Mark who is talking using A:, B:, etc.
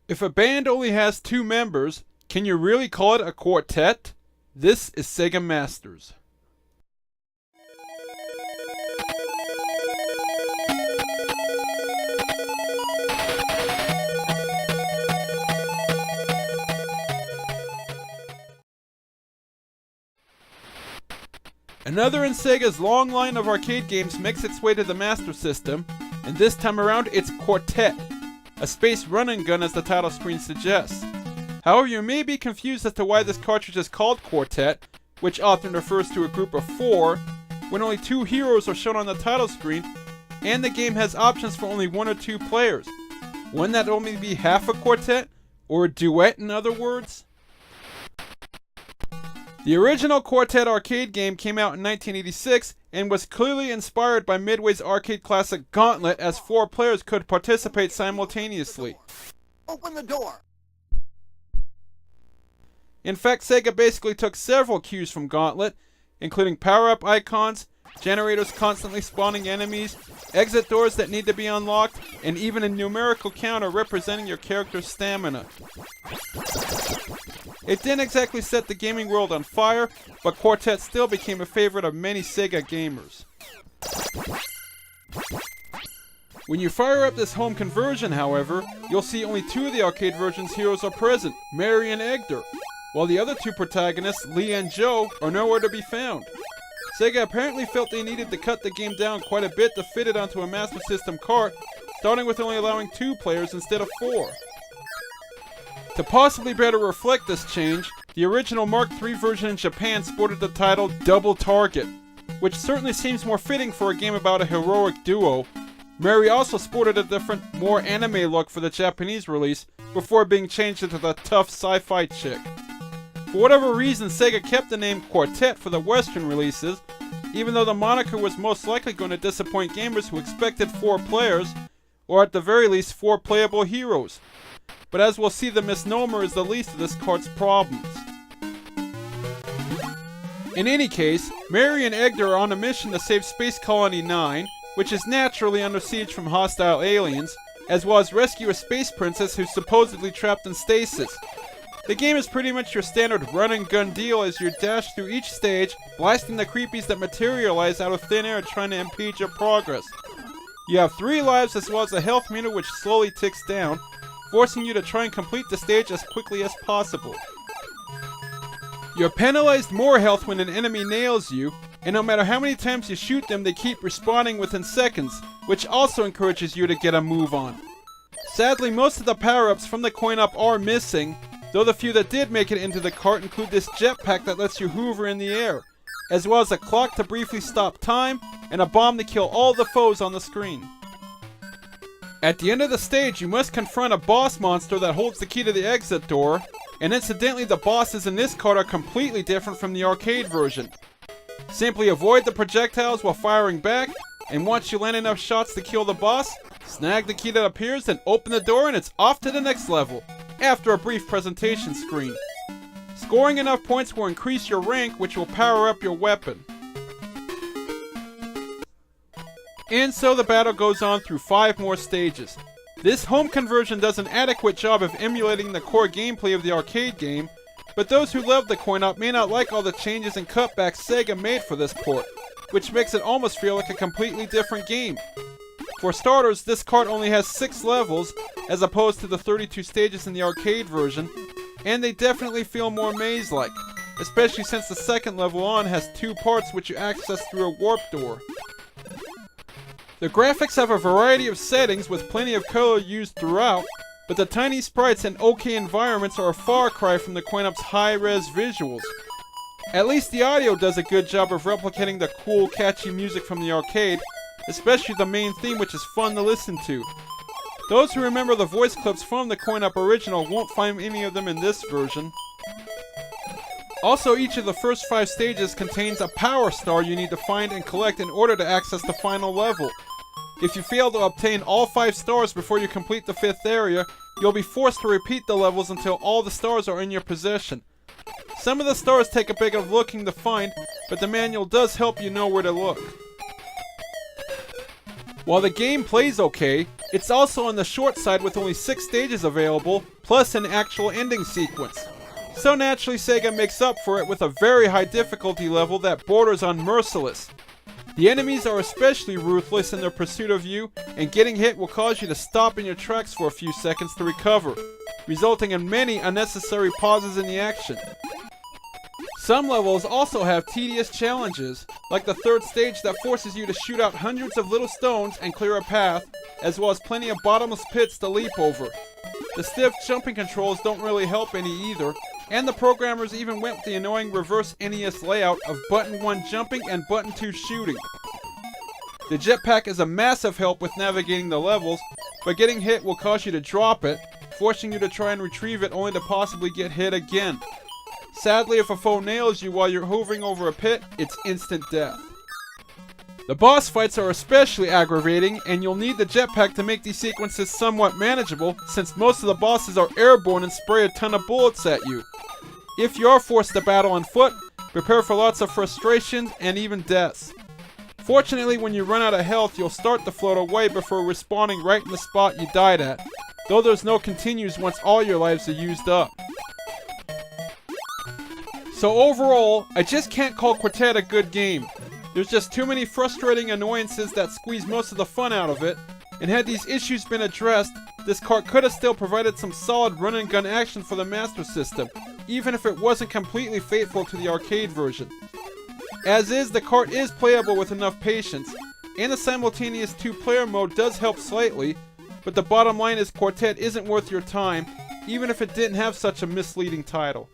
A: If a band only has two members, can you really call it a quartet? This is Sega Masters. Another in Sega's long line of arcade games makes its way to the Master System, and this time around it's Quartet, a space run-and-gun as the title screen suggests. However, you may be confused as to why this cartridge is called Quartet, which often refers to a group of four, when only two heroes are shown on the title screen, and the game has options for only one or two players. Wouldn't that only be half a quartet? Or a duet, in other words? The original Quartet arcade game came out in 1986 and was clearly inspired by Midway's arcade classic Gauntlet, as four players could participate simultaneously.
B: Open the door!
A: In fact, Sega basically took several cues from Gauntlet, including power-up icons, generators constantly spawning enemies, exit doors that need to be unlocked, and even a numerical counter representing your character's stamina. It didn't exactly set the gaming world on fire, but Quartet still became a favorite of many Sega gamers. When you fire up this home conversion, however, you'll see only two of the arcade version's heroes are present, Mary and Egder, while the other two protagonists, Lee and Joe, are nowhere to be found. Sega apparently felt they needed to cut the game down quite a bit to fit it onto a Master System cart, starting with only allowing 2 players instead of 4. To possibly better reflect this change, the original Mark III version in Japan sported the title Double Target, which certainly seems more fitting for a game about a heroic duo. Mary also sported a different, more anime look for the Japanese release, before being changed into the tough sci-fi chick. For whatever reason, Sega kept the name Quartet for the Western releases, even though the moniker was most likely going to disappoint gamers who expected 4 players, or at the very least 4 playable heroes. But as we'll see, the misnomer is the least of this cart's problems. In any case, Mary and Egder are on a mission to save Space Colony 9, which is naturally under siege from hostile aliens, as well as rescue a space princess who's supposedly trapped in stasis. The game is pretty much your standard run-and-gun deal as you dash through each stage, blasting the creepies that materialize out of thin air trying to impede your progress. You have 3 lives as well as a health meter which slowly ticks down, forcing you to try and complete the stage as quickly as possible. You're penalized more health when an enemy nails you, and no matter how many times you shoot them, they keep respawning within seconds, which also encourages you to get a move on. Sadly, most of the power-ups from the coin-op are missing, though the few that did make it into the cart include this jetpack that lets you hover in the air, as well as a clock to briefly stop time, and a bomb to kill all the foes on the screen. At the end of the stage, you must confront a boss monster that holds the key to the exit door, and incidentally the bosses in this cart are completely different from the arcade version. Simply avoid the projectiles while firing back, and once you land enough shots to kill the boss, snag the key that appears, then open the door and it's off to the next level, after a brief presentation screen. Scoring enough points will increase your rank, which will power up your weapon. And so the battle goes on through 5 more stages. This home conversion does an adequate job of emulating the core gameplay of the arcade game, but those who love the coin-op may not like all the changes and cutbacks Sega made for this port, which makes it almost feel like a completely different game. For starters, this cart only has 6 levels, as opposed to the 32 stages in the arcade version, and they definitely feel more maze-like, especially since the second level on has 2 parts which you access through a warp door. The graphics have a variety of settings with plenty of color used throughout, but the tiny sprites and okay environments are a far cry from the coin-op's high-res visuals. At least the audio does a good job of replicating the cool, catchy music from the arcade, especially the main theme, which is fun to listen to. Those who remember the voice clips from the coin-op original won't find any of them in this version. Also, each of the first 5 stages contains a power star you need to find and collect in order to access the final level. If you fail to obtain all 5 stars before you complete the 5th area, you'll be forced to repeat the levels until all the stars are in your possession. Some of the stars take a bit of looking to find, but the manual does help you know where to look. While the game plays okay, it's also on the short side with only 6 stages available, plus an actual ending sequence. So naturally Sega makes up for it with a very high difficulty level that borders on merciless. The enemies are especially ruthless in their pursuit of you, and getting hit will cause you to stop in your tracks for a few seconds to recover, resulting in many unnecessary pauses in the action. Some levels also have tedious challenges, like the third stage that forces you to shoot out hundreds of little stones and clear a path, as well as plenty of bottomless pits to leap over. The stiff jumping controls don't really help any either, and the programmers even went with the annoying reverse NES layout of button 1 jumping and button 2 shooting. The jetpack is a massive help with navigating the levels, but getting hit will cause you to drop it, forcing you to try and retrieve it only to possibly get hit again. Sadly, if a foe nails you while you're hovering over a pit, it's instant death. The boss fights are especially aggravating, and you'll need the jetpack to make these sequences somewhat manageable, since most of the bosses are airborne and spray a ton of bullets at you. If you are forced to battle on foot, prepare for lots of frustrations and even deaths. Fortunately, when you run out of health, you'll start to float away before respawning right in the spot you died at, though there's no continues once all your lives are used up. So overall, I just can't call Quartet a good game. There's just too many frustrating annoyances that squeeze most of the fun out of it, and had these issues been addressed, this cart could have still provided some solid run and gun action for the Master System, even if it wasn't completely faithful to the arcade version. As is, the cart is playable with enough patience, and the simultaneous 2-player mode does help slightly, but the bottom line is Quartet isn't worth your time, even if it didn't have such a misleading title.